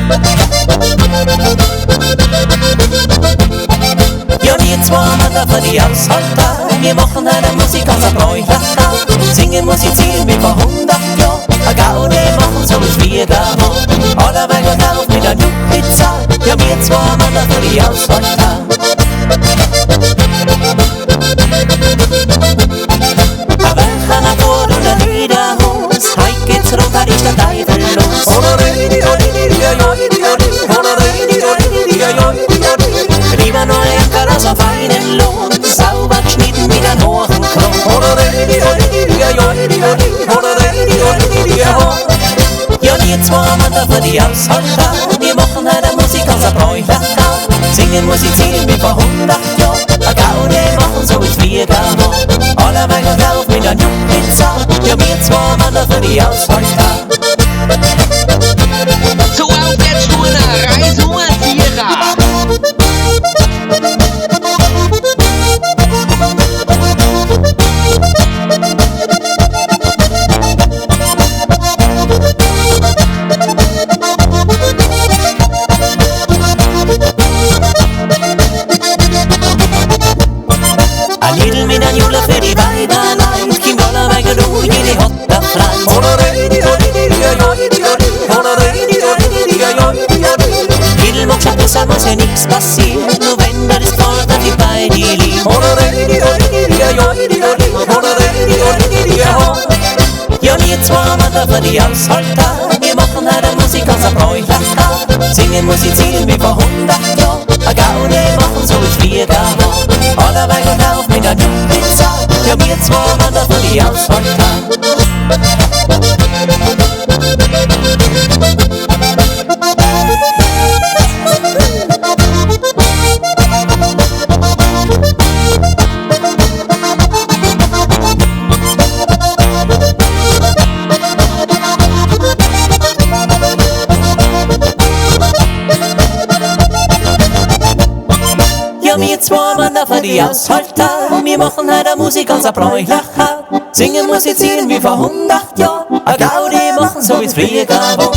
Ja, wir zwei Männer für die Haushalter, wir machen eine Musik aus der Bräuchler. Singen, musizieren wie vor 100 Jahren. A Gaudi machen so wie's wir da haben. Alle Wege drauf mit der Pizza. Ja, wir zwei Männer für die Haushalter. A welcher Natur und ein Liederhaus, heut geht's runter, ist der Teufel los. Lieber nur Leckerer, so feinen Lohn, sauber geschnitten mit einem hohen Kron. Ja, wir zwei Männer für die Haushalter, wir machen eine Musik aus der Bräuchler. Singen, musizieren wie vor 100 Jahren. A Gaudi machen so wie's wir da haben. Alle Wege drauf mit einer Pizza. Ja, wir zwei Männer für die Haushalter. So auf jetzt du eine Reise und Vierer. A Lidl mit ein Jule für die Weiberlein, Kim Dollar bei Gedu, jede hat da frei. Lidl macht schon besser, muss ja nix passieren, nur wenn da das Vater die bei dir liegt. Ja, wir zwei Männer für die Haushalter, wir machen eine Musik aus der Bräuchler. Singen, musizieren wie vor 100 Jahren. A Gaudi machen so wie's wir da haben. Alle Wege drauf mit einer Pizza. Ja, wir zwei Männer für die Haushalter. Ja, wir zwei Männer für die Haushalter, wir machen eine Musik aus der Bräuchler. Singen, musizieren wie vor 100 Jahren. A Gaudi machen so wie's früher war.